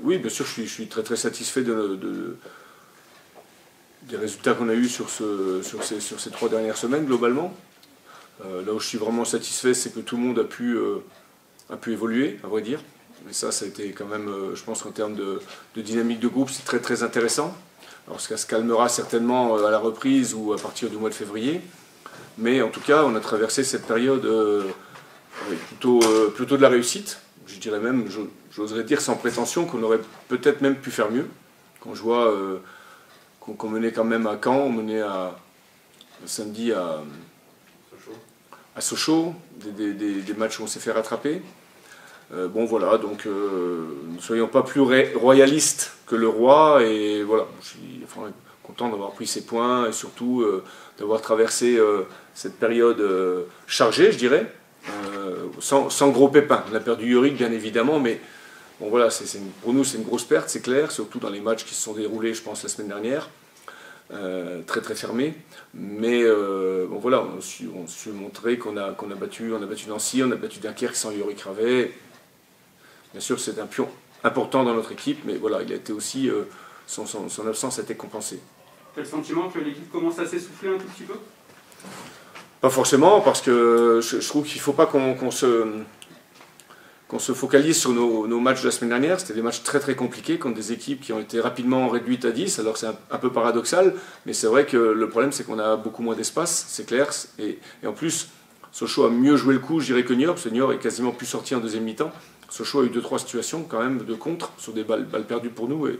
Oui, bien sûr, je suis très très satisfait des résultats qu'on a eus sur ces 3 dernières semaines, globalement. Là où je suis vraiment satisfait, c'est que tout le monde a pu évoluer, à vrai dire. Et ça a été quand même, je pense qu'en termes de dynamique de groupe, c'est très très intéressant. Alors ça se calmera certainement à la reprise ou à partir du mois de février. Mais en tout cas, on a traversé cette période avec plutôt de la réussite. Je dirais même, j'oserais dire sans prétention, qu'on aurait peut-être même pu faire mieux. Quand je vois qu'on menait quand même à Caen, on menait samedi à Sochaux, des matchs où on s'est fait rattraper. Bon voilà, donc ne soyons pas plus royalistes que le roi, et voilà, je suis content d'avoir pris ces points et surtout d'avoir traversé cette période chargée, je dirais, sans gros pépins. On a perdu Yorick bien évidemment, mais bon voilà, pour nous c'est une grosse perte, c'est clair, surtout dans les matchs qui se sont déroulés, je pense, la semaine dernière. Très très fermé, mais bon voilà, on a su montrer qu'on a battu Nancy, on a battu Dunkerque sans Yorick Ravet. Bien sûr, c'est un pion important dans notre équipe, mais voilà, il a été aussi, son absence a été compensée. Tu as le sentiment que l'équipe commence à s'essouffler un tout petit peu? Pas forcément, parce que je trouve qu'il ne faut pas qu'on se focalise sur nos matchs de la semaine dernière. C'était des matchs très très compliqués contre des équipes qui ont été rapidement réduites à 10. Alors c'est un peu paradoxal, mais c'est vrai que le problème c'est qu'on a beaucoup moins d'espace, c'est clair. Et en plus, Sochaux a mieux joué le coup, je dirais, que Niort, parce que Niort est quasiment plus sorti en deuxième mi-temps. Sochaux a eu 2-3 situations quand même de contre sur des balles perdues pour nous. Et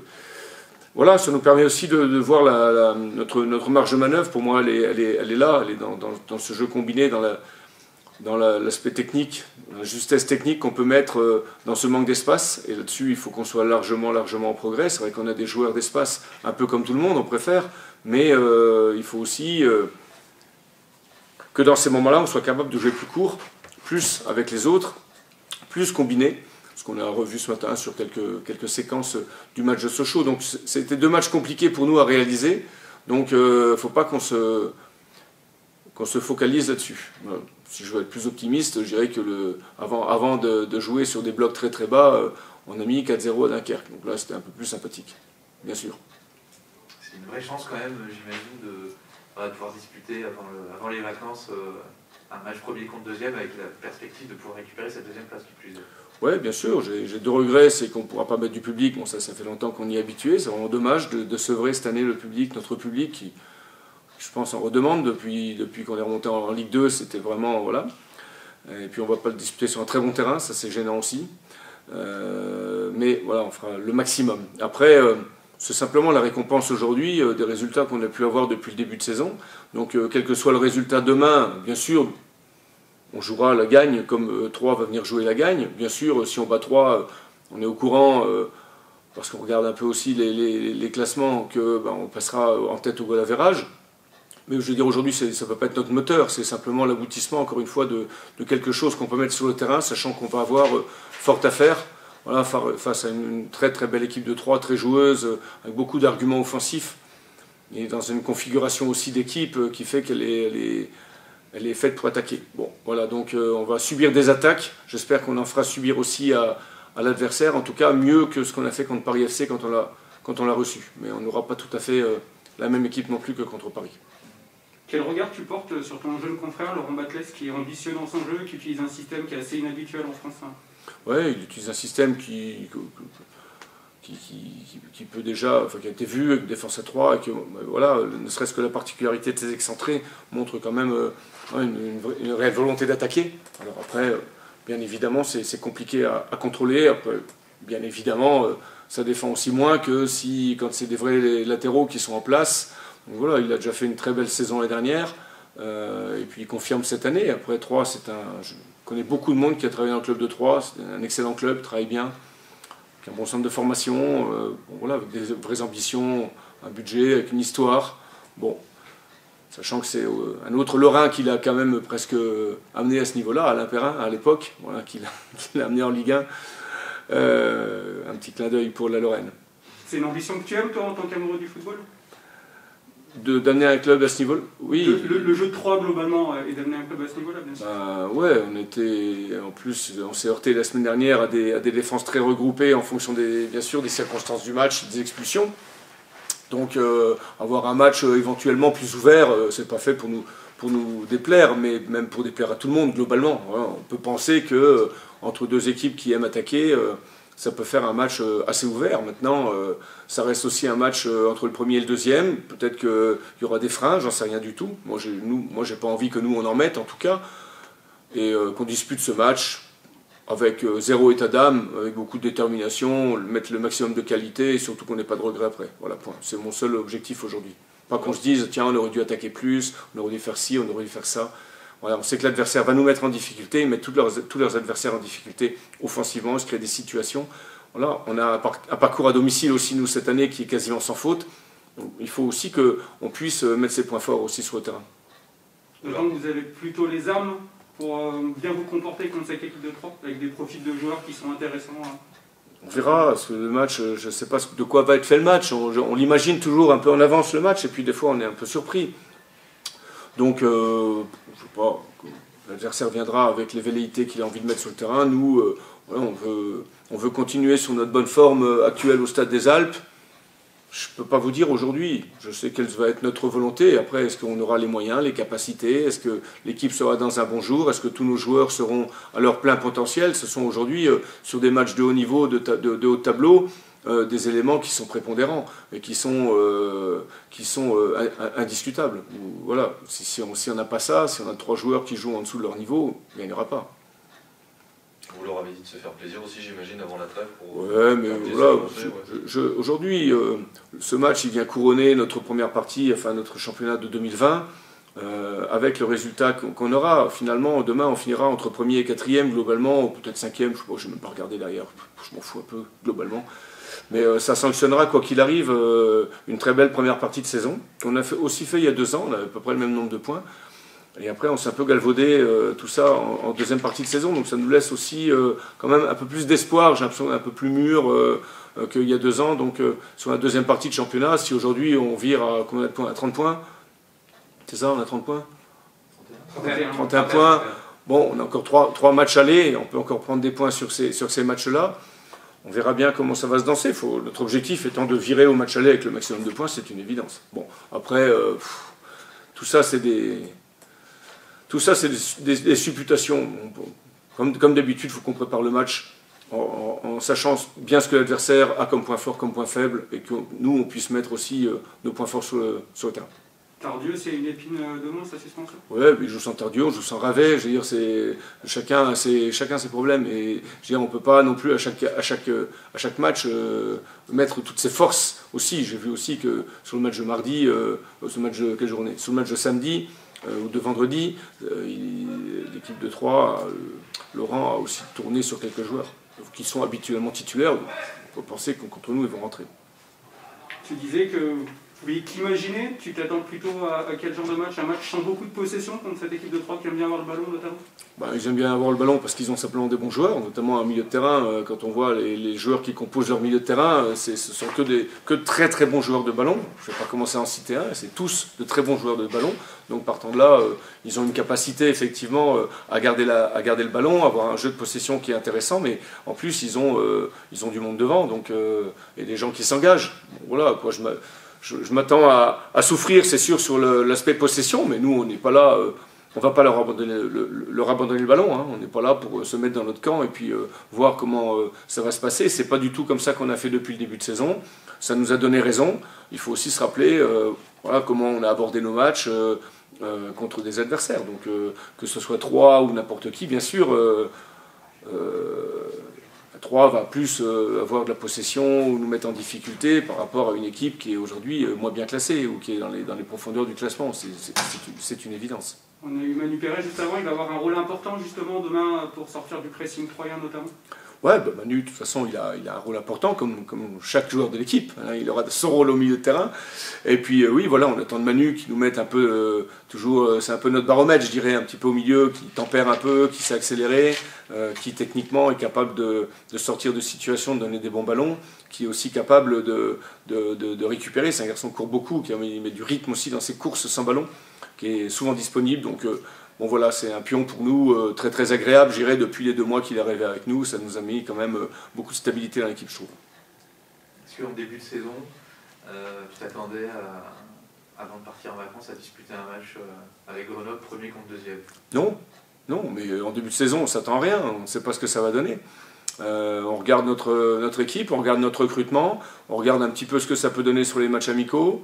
voilà, ça nous permet aussi de voir notre marge de manœuvre. Pour moi, elle est là, elle est dans ce jeu combiné, dans l'aspect technique, la justesse technique qu'on peut mettre dans ce manque d'espace. Et là-dessus, il faut qu'on soit largement en progrès. C'est vrai qu'on a des joueurs d'espace, un peu comme tout le monde, on préfère. Mais il faut aussi que dans ces moments-là, on soit capable de jouer plus court, plus avec les autres, plus combiné. Ce qu'on a revu ce matin sur quelques séquences du match de Sochaux. Donc c'était 2 matchs compliqués pour nous à réaliser. Donc il ne faut pas qu'on se focalise là-dessus. Voilà. Si je veux être plus optimiste, je dirais que avant de jouer sur des blocs très très bas, on a mis 4-0 à Dunkerque. Donc là, c'était un peu plus sympathique, bien sûr. C'est une vraie chance quand même, j'imagine, de pouvoir disputer avant les vacances un match premier contre deuxième avec la perspective de pouvoir récupérer cette deuxième place qui plus est. Oui, bien sûr. J'ai 2 regrets, c'est qu'on ne pourra pas mettre du public. Bon, ça fait longtemps qu'on y est habitué. C'est vraiment dommage de sevrer cette année le public, notre public, qui, je pense, en redemande depuis qu'on est remonté en Ligue 2. C'était vraiment, voilà. Et puis on ne va pas le disputer sur un très bon terrain, ça c'est gênant aussi. Mais voilà, on fera le maximum. Après, c'est simplement la récompense aujourd'hui des résultats qu'on a pu avoir depuis le début de saison. Donc quel que soit le résultat demain, bien sûr, on jouera la gagne comme 3 va venir jouer la gagne. Bien sûr, si on bat 3, on est au courant, parce qu'on regarde un peu aussi les classements, qu'on passera en tête au goal average. Mais je veux dire, aujourd'hui, ça ne peut pas être notre moteur, c'est simplement l'aboutissement, encore une fois, de quelque chose qu'on peut mettre sur le terrain, sachant qu'on va avoir fort à faire, voilà, face à une très très belle équipe de 3, très joueuse, avec beaucoup d'arguments offensifs, et dans une configuration aussi d'équipe qui fait qu'elle est faite pour attaquer. Bon, voilà, donc on va subir des attaques, j'espère qu'on en fera subir aussi à l'adversaire, en tout cas mieux que ce qu'on a fait contre Paris FC quand on l'a reçu. Mais on n'aura pas tout à fait la même équipe non plus que contre Paris. Quel regard tu portes sur ton jeune confrère Laurent Batles, qui est ambitieux dans son jeu, qui utilise un système qui est assez inhabituel en France? Oui, il utilise un système qui peut déjà, enfin, qui a été vu avec défense à 3, et que, voilà, ne serait-ce que la particularité de ses excentrés montre quand même une réelle volonté d'attaquer. Alors après, bien évidemment, c'est compliqué à contrôler. Après, bien évidemment, ça défend aussi moins que quand c'est des vrais latéraux qui sont en place. Donc voilà, il a déjà fait une très belle saison l'année dernière, et puis il confirme cette année. Après, 3, je connais beaucoup de monde qui a travaillé dans le club de 3, c'est un excellent club, travaille bien, avec un bon centre de formation, bon, voilà, avec des vraies ambitions, un budget, avec une histoire. Bon, sachant que c'est un autre Lorrain qui l'a quand même presque amené à ce niveau-là, Alain Perrin, à l'époque, voilà, qui l'a amené en Ligue 1. Un petit clin d'œil pour la Lorraine. C'est une ambition que tu aimes, toi, en tant qu'amoureux du football? D'amener un club à ce niveau-là. Oui. Le jeu de 3 globalement et d'amener un club à ce niveau-là, bien sûr. Ouais, en plus, on s'est heurté la semaine dernière à des défenses très regroupées en fonction bien sûr des circonstances du match, des expulsions. Donc avoir un match éventuellement plus ouvert, c'est pas fait pour nous déplaire, mais même pour déplaire à tout le monde globalement. Voilà, on peut penser que entre deux équipes qui aiment attaquer, ça peut faire un match assez ouvert. Maintenant, ça reste aussi un match entre le premier et le deuxième. Peut-être qu'il y aura des freins, j'en sais rien du tout. Moi, j'ai pas envie que nous, on en mette, en tout cas. Et qu'on dispute ce match avec zéro état d'âme, avec beaucoup de détermination, mettre le maximum de qualité et surtout qu'on n'ait pas de regrets après. Voilà, point. C'est mon seul objectif aujourd'hui. Pas qu'on se dise, tiens, on aurait dû attaquer plus, on aurait dû faire ci, on aurait dû faire ça. Voilà, on sait que l'adversaire va nous mettre en difficulté, ils mettent tous leurs adversaires en difficulté offensivement, ils se créent des situations. Voilà, on a un parcours à domicile aussi, nous, cette année, qui est quasiment sans faute. Donc, il faut aussi qu'on puisse mettre ses points forts aussi sur le terrain. Donc vous avez plutôt les armes pour bien vous comporter contre cette équipe de 3, avec des profils de joueurs qui sont intéressants. On verra, parce que le match, je ne sais pas de quoi va être fait le match. On l'imagine toujours un peu en avance le match, et puis des fois on est un peu surpris. Donc, je ne sais pas, l'adversaire viendra avec les velléités qu'il a envie de mettre sur le terrain. Nous, voilà, on veut continuer sur notre bonne forme actuelle au Stade des Alpes. Je ne peux pas vous dire aujourd'hui. Je sais quelle va être notre volonté. Après, est-ce qu'on aura les moyens, les capacités? Est-ce que l'équipe sera dans un bon jour? Est-ce que tous nos joueurs seront à leur plein potentiel? Ce sont aujourd'hui, sur des matchs de haut niveau, de haut tableau, des éléments qui sont prépondérants et qui sont indiscutables. Voilà. Si on n'a pas ça, si on a 3 joueurs qui jouent en dessous de leur niveau, il n'y en aura pas. Vous leur avez dit de se faire plaisir aussi, j'imagine, avant la trêve. Ouais, mais voilà. Aujourd'hui, ce match, il vient couronner notre première partie, enfin notre championnat de 2020, avec le résultat qu'on aura. Finalement, demain, on finira entre 1er et 4e, globalement, ou peut-être 5e, je ne sais pas, je n'ai même pas regardé derrière, je m'en fous un peu, globalement. Mais ça sanctionnera, quoi qu'il arrive, une très belle première partie de saison, qu'on a aussi fait il y a 2 ans, on avait à peu près le même nombre de points. Et après, on s'est un peu galvaudé tout ça en deuxième partie de saison, donc ça nous laisse aussi quand même un peu plus d'espoir, j'ai l'impression un peu plus mûr qu'il y a 2 ans. Donc sur la deuxième partie de championnat, si aujourd'hui on vire à combien de points? À 30 points? C'est ça, on a 30 points? 31 points. Bon, on a encore 3 matchs allés, on peut encore prendre des points sur ces matchs-là. On verra bien comment ça va se danser. Notre objectif étant de virer au match aller avec le maximum de points, c'est une évidence. Bon, après, tout ça, c'est des supputations. Comme d'habitude, il faut qu'on prépare le match en sachant bien ce que l'adversaire a comme point fort, comme point faible, et que nous, on puisse mettre aussi nos points forts sur le terrain. Tardieu, c'est une épine de moins, sa suspension? Ouais, mais il joue sans Tardieu, on joue sans Ravet. Je veux dire, chacun ses problèmes. Et je veux dire, on ne peut pas non plus à chaque match mettre toutes ses forces aussi. J'ai vu aussi que sur le match de mardi, sur le match de quelle journée? Sur le match de samedi, ou de vendredi, l'équipe de 3, Laurent a aussi tourné sur quelques joueurs qui sont habituellement titulaires. On peut penser que contre nous, ils vont rentrer. Tu disais que vous pouvez qu'imaginer, tu t'attends plutôt à quel genre de match? Un match sans beaucoup de possession contre cette équipe de 3 qui aime bien avoir le ballon notamment? Ils aiment bien avoir le ballon parce qu'ils ont simplement des bons joueurs, notamment un milieu de terrain. Quand on voit les joueurs qui composent leur milieu de terrain, ce sont que de très très bons joueurs de ballon. Je ne vais pas commencer à en citer un, c'est tous de très bons joueurs de ballon. Donc partant de là, ils ont une capacité effectivement à garder le ballon, avoir un jeu de possession qui est intéressant, mais en plus ils ont du monde devant, donc, et des gens qui s'engagent. Voilà, quoi, je m'attends à souffrir, c'est sûr, sur l'aspect possession, mais nous, on n'est pas là, on ne va pas leur abandonner le ballon. Hein. On n'est pas là pour se mettre dans notre camp et puis voir comment ça va se passer. C'est pas du tout comme ça qu'on a fait depuis le début de saison. Ça nous a donné raison. Il faut aussi se rappeler voilà, comment on a abordé nos matchs contre des adversaires. Donc que ce soit 3 ou n'importe qui, bien sûr. 3 va plus avoir de la possession ou nous mettre en difficulté par rapport à une équipe qui est aujourd'hui moins bien classée ou qui est dans les profondeurs du classement. C'est une évidence. On a eu Manu Pérez juste avant, il va avoir un rôle important justement demain pour sortir du pressing troyen notamment. Ouais, bah Manu, de toute façon, il a un rôle important, comme chaque joueur de l'équipe. Hein, il aura son rôle au milieu de terrain. Et puis, oui, voilà, on attend de Manu qui nous mette un peu, toujours, c'est un peu notre baromètre, je dirais, un petit peu au milieu, qui tempère un peu, qui sait accélérer, qui techniquement est capable de sortir de situation, de donner des bons ballons, qui est aussi capable de récupérer. C'est un garçon qui court beaucoup, qui met du rythme aussi dans ses courses sans ballon, qui est souvent disponible. Donc, bon voilà, c'est un pion pour nous très très agréable, je dirais, depuis les 2 mois qu'il est arrivé avec nous, ça nous a mis quand même beaucoup de stabilité dans l'équipe, je trouve. Est-ce qu'en début de saison, tu t'attendais, avant de partir en vacances, à disputer un match avec Grenoble, premier contre deuxième? Non, mais en début de saison, on ne s'attend à rien, on ne sait pas ce que ça va donner. On regarde notre équipe, on regarde notre recrutement, on regarde un petit peu ce que ça peut donner sur les matchs amicaux.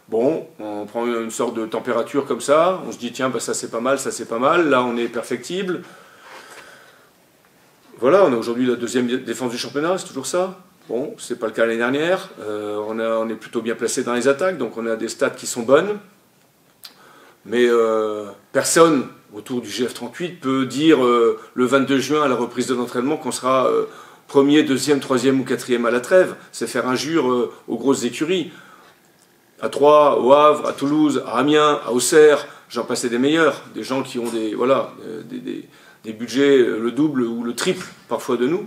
Bon, on prend une sorte de température comme ça, on se dit tiens, bah, ça c'est pas mal, ça c'est pas mal, là on est perfectible. Voilà, on a aujourd'hui la 2e défense du championnat, c'est toujours ça. Bon, c'est pas le cas l'année dernière, on est plutôt bien placé dans les attaques, donc on a des stats qui sont bonnes. Mais personne autour du GF38 peut dire le 22 juin à la reprise de l'entraînement qu'on sera premier, deuxième, troisième ou quatrième à la trêve. C'est faire injure aux grosses écuries. À Troyes, au Havre, à Toulouse, à Amiens, à Auxerre, j'en passais des meilleurs, des gens qui ont des budgets le double ou le triple parfois de nous.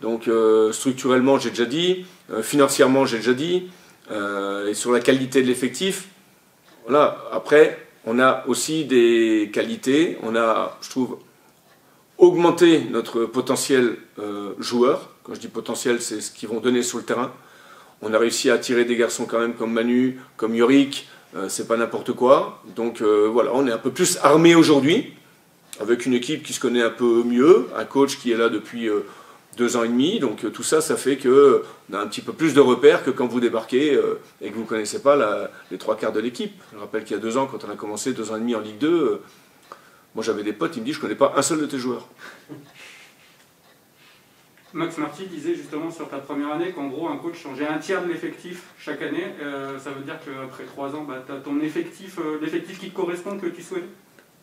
Donc structurellement, j'ai déjà dit, financièrement, j'ai déjà dit, et sur la qualité de l'effectif, voilà. Après, on a aussi des qualités, on a, je trouve, augmenté notre potentiel joueur. Quand je dis potentiel, c'est ce qu'ils vont donner sur le terrain. On a réussi à attirer des garçons quand même comme Manu, comme Yorick, c'est pas n'importe quoi. Donc voilà, on est un peu plus armé aujourd'hui, avec une équipe qui se connaît un peu mieux, un coach qui est là depuis 2 ans et demi. Donc tout ça, ça fait qu'on a un petit peu plus de repères que quand vous débarquez et que vous ne connaissez pas les 3/4 de l'équipe. Je rappelle qu'il y a 2 ans, quand on a commencé 2 ans et demi en Ligue 2, moi j'avais des potes, ils me disent je ne connais pas un seul de tes joueurs. Max Marty disait justement sur ta première année qu'en gros un coach changeait un tiers de l'effectif chaque année. Ça veut dire qu'après 3 ans, bah, tu as ton effectif, l'effectif qui te correspond, que tu souhaites?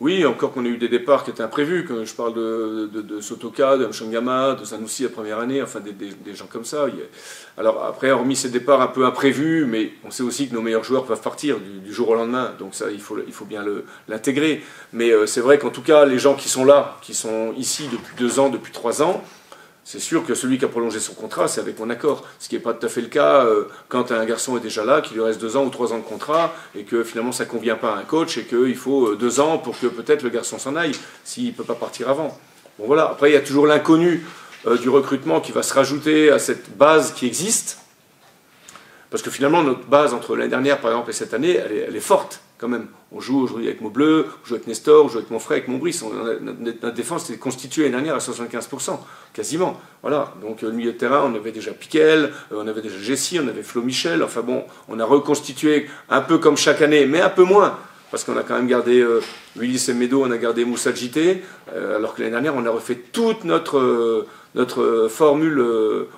Oui, encore qu'on ait eu des départs qui étaient imprévus. Quand je parle de Sotoka, de Mchangama, de Sanoussi la première année, enfin des gens comme ça. Alors après, hormis ces départs un peu imprévus, mais on sait aussi que nos meilleurs joueurs peuvent partir du jour au lendemain. Donc ça, il faut bien l'intégrer. Mais c'est vrai qu'en tout cas, les gens qui sont là, qui sont ici depuis 2 ans, depuis 3 ans, c'est sûr que celui qui a prolongé son contrat, c'est avec mon accord. Ce qui n'est pas tout à fait le cas quand un garçon est déjà là, qu'il lui reste 2 ans ou 3 ans de contrat, et que finalement ça ne convient pas à un coach, et qu'il faut 2 ans pour que peut-être le garçon s'en aille, s'il ne peut pas partir avant. Bon voilà. Après, il y a toujours l'inconnu du recrutement qui va se rajouter à cette base qui existe. Parce que finalement, notre base entre l'année dernière, par exemple, et cette année, elle est forte quand même. On joue aujourd'hui avec Maubleu, on joue avec Nestor, on joue avec Monfray, avec Montbrice. Notre défense était constituée l'année dernière à 75%, quasiment. Voilà. Donc le milieu de terrain, on avait déjà Piquel, on avait déjà Jessie, on avait Flo Michel. Enfin bon, on a reconstitué un peu comme chaque année, mais un peu moins. Parce qu'on a quand même gardé Willy Semedo, on a gardé Moussa Djité, alors que l'année dernière, on a refait toute notre formule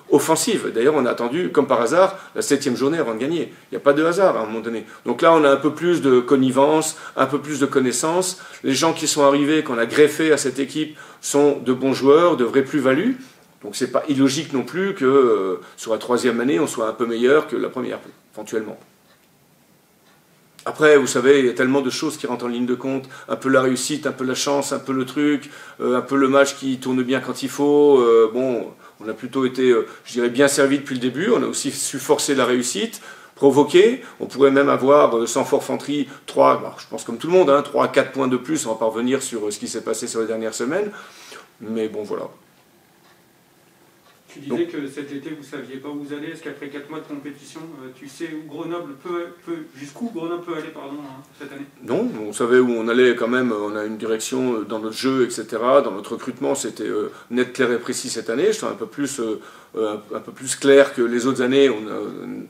offensive. D'ailleurs, on a attendu, comme par hasard, la 7e journée avant de gagner. Il n'y a pas de hasard à un moment donné. Donc là, on a un peu plus de connivence, un peu plus de connaissances. Les gens qui sont arrivés, qu'on a greffés à cette équipe, sont de bons joueurs, de vraies plus-values. Donc c'est pas illogique non plus que sur la 3e année, on soit un peu meilleur que la première, éventuellement. Après, vous savez, il y a tellement de choses qui rentrent en ligne de compte, un peu la réussite, un peu la chance, un peu le truc, un peu le match qui tourne bien quand il faut. Bon, on a plutôt été, je dirais, bien servi depuis le début, on a aussi su forcer la réussite, provoquer. On pourrait même avoir, sans forfanterie, 3, je pense comme tout le monde, 3 à 4 points de plus, on va pas revenir sur ce qui s'est passé sur les dernières semaines. Mais bon, voilà. Tu disais que cet été, vous ne saviez pas où vous allez. Est-ce qu'après 4 mois de compétition, tu sais où Grenoble jusqu'où Grenoble peut aller cette année? Non, on savait où on allait quand même. On a une direction dans notre jeu, etc. Dans notre recrutement, c'était net, clair et précis cette année. Je suis un peu plus clair que les autres années. On a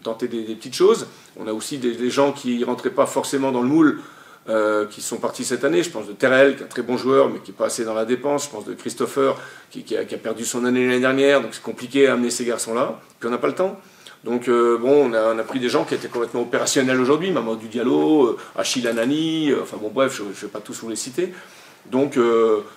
tenté des petites choses. On a aussi des gens qui ne rentraient pas forcément dans le moule, qui sont partis cette année. Je pense de Terrell, qui est un très bon joueur, mais qui n'est pas assez dans la dépense. Je pense de Christopher, qui a perdu son année l'année dernière, donc c'est compliqué à amener ces garçons-là, puis on n'a pas le temps. Donc bon, on a pris des gens qui étaient complètement opérationnels aujourd'hui, Mamadou Diallo, Achille Anani, enfin bon bref, je ne vais pas tous vous les citer. Donc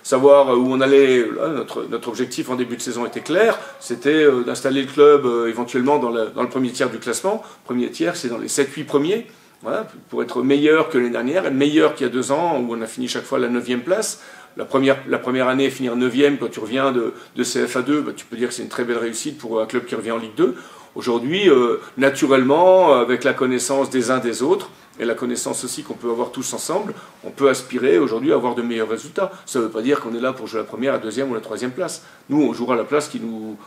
savoir où on allait, là, notre objectif en début de saison était clair, c'était d'installer le club éventuellement dans le premier tiers du classement. Premier tiers, c'est dans les 7-8 premiers, voilà, pour être meilleur que l'année dernière, et meilleur qu'il y a 2 ans, où on a fini chaque fois à la 9e place. La première année, finir 9e, quand tu reviens de CFA2, bah, tu peux dire que c'est une très belle réussite pour un club qui revient en Ligue 2. Aujourd'hui, naturellement, avec la connaissance des uns des autres, et la connaissance aussi qu'on peut avoir tous ensemble, on peut aspirer aujourd'hui à avoir de meilleurs résultats. Ça ne veut pas dire qu'on est là pour jouer la première, la deuxième ou la troisième place. Nous, on jouera la place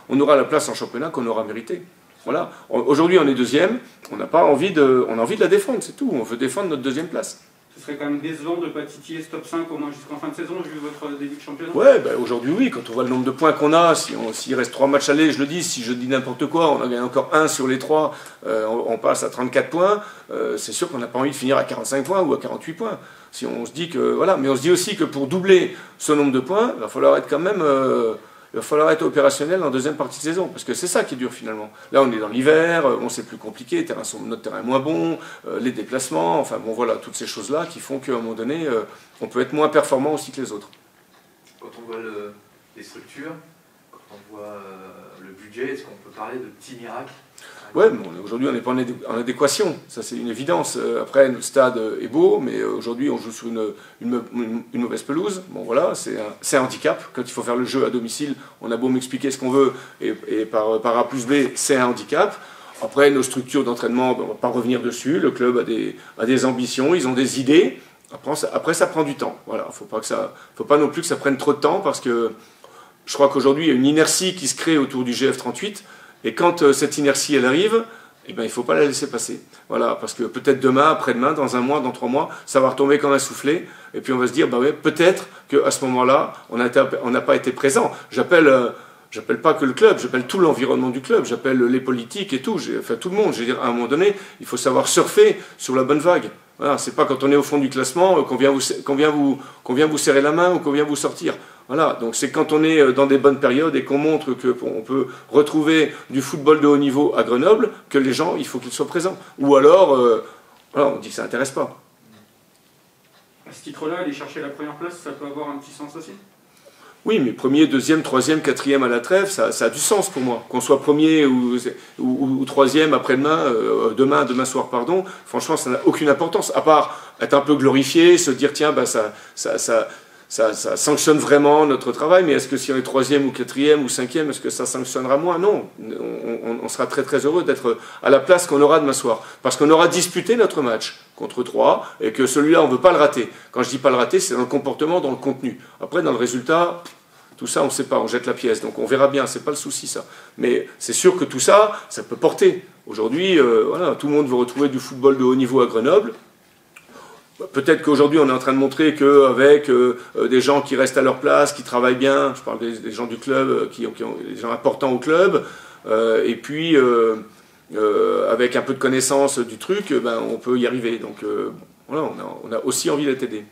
on aura la place en championnat qu'on aura mérité. Voilà. Aujourd'hui, on est deuxième, on a envie de la défendre, c'est tout. On veut défendre notre deuxième place. Ce serait quand même décevant de ne pas titiller ce top 5 au moins jusqu'en fin de saison, vu votre début de championnat. Ouais, ben aujourd'hui oui, quand on voit le nombre de points qu'on a, s'il reste 3 matchs allés, je le dis, si je dis n'importe quoi, on a gagné encore 1 sur les 3, on passe à 34 points, c'est sûr qu'on n'a pas envie de finir à 45 points ou à 48 points. Si on se dit que, voilà, mais on se dit aussi que pour doubler ce nombre de points, il va falloir être quand même... il va falloir être opérationnel en deuxième partie de saison, parce que c'est ça qui est dur finalement. Là, on est dans l'hiver, c'est plus compliqué, notre terrain est moins bon, les déplacements, enfin bon voilà, toutes ces choses-là qui font qu'à un moment donné, on peut être moins performant aussi que les autres. Quand on voit les structures, quand on voit le budget, est-ce qu'on peut parler de petits miracles? Ouais, mais aujourd'hui on n'est pas en adéquation, ça c'est une évidence. Après, notre stade est beau, mais aujourd'hui on joue sur une mauvaise pelouse. Bon voilà, c'est un handicap. Quand il faut faire le jeu à domicile, on a beau m'expliquer ce qu'on veut, et par A plus B, c'est un handicap. Après, nos structures d'entraînement, on ne va pas revenir dessus. Le club a des ambitions, ils ont des idées. Après ça prend du temps. Voilà, faut pas non plus que ça prenne trop de temps, parce que je crois qu'aujourd'hui il y a une inertie qui se crée autour du GF38. Et quand cette inertie elle arrive, eh ben, il ne faut pas la laisser passer. Voilà, parce que peut-être demain, après-demain, dans 1 mois, dans 3 mois, ça va retomber comme un soufflet. Et puis on va se dire, bah ouais, peut-être qu'à ce moment-là, on n'a pas été présent. J'appelle pas que le club, j'appelle tout l'environnement du club, j'appelle les politiques et tout, enfin tout le monde. Je veux dire, à un moment donné, il faut savoir surfer sur la bonne vague. Voilà, c'est pas quand on est au fond du classement qu'on vient vous serrer la main ou qu'on vient vous sortir. Voilà, donc c'est quand on est dans des bonnes périodes et qu'on montre qu'on peut retrouver du football de haut niveau à Grenoble que les gens, il faut qu'ils soient présents. Ou alors, voilà, on dit que ça n'intéresse pas. À ce titre-là, aller chercher la première place, ça peut avoir un petit sens aussi? Oui, mais premier, deuxième, troisième, quatrième à la trêve, ça a du sens pour moi. Qu'on soit premier ou troisième après-demain, demain soir, pardon, franchement, ça n'a aucune importance. À part être un peu glorifié, se dire, tiens, bah, ça sanctionne vraiment notre travail, mais est-ce que si on est troisième ou quatrième ou cinquième, est-ce que ça sanctionnera moins? Non, on sera très très heureux d'être à la place qu'on aura demain soir, parce qu'on aura disputé notre match contre 3, et que celui-là, on ne veut pas le rater. Quand je dis pas le rater, c'est dans le comportement, dans le contenu. Après, dans le résultat, tout ça, on ne sait pas, on jette la pièce, donc on verra bien, c'est pas le souci ça. Mais c'est sûr que tout ça, ça peut porter. Aujourd'hui, voilà, tout le monde veut retrouver du football de haut niveau à Grenoble. Peut-être qu'aujourd'hui, on est en train de montrer qu'avec des gens qui restent à leur place, qui travaillent bien, je parle des gens du club, des gens importants au club, et puis avec un peu de connaissance du truc, ben, on peut y arriver. Donc voilà, on a aussi envie d'être aidé.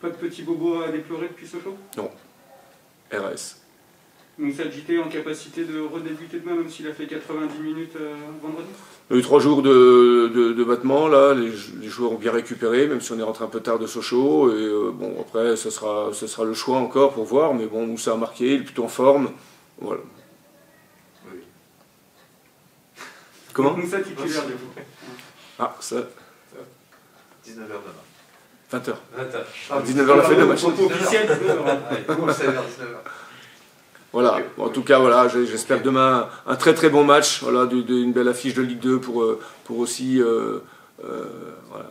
Pas de petits bobos à déplorer depuis Sochaux? Non. RS. Moussa Djité en capacité de redébuter demain, même s'il a fait 90 minutes vendredi? Il y a eu 3 jours de battement, là, les joueurs ont bien récupéré, même si on est rentré un peu tard de Sochaux, et bon, après, ce sera le choix encore pour voir, mais bon, Moussa a marqué, il est plutôt en forme, voilà. Oui. Comment? Moussa titulaire, du coup. Ah, ça, 19h demain. 20h. 20h. 19h la fin de match. Officiel, Comment le savez vers 19h? Voilà, Okay. En tout cas, voilà, j'espère demain un très très bon match, voilà, une belle affiche de Ligue 2 pour aussi voilà,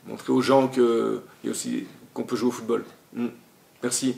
montrer aux gens qu'on peut jouer au football. Merci.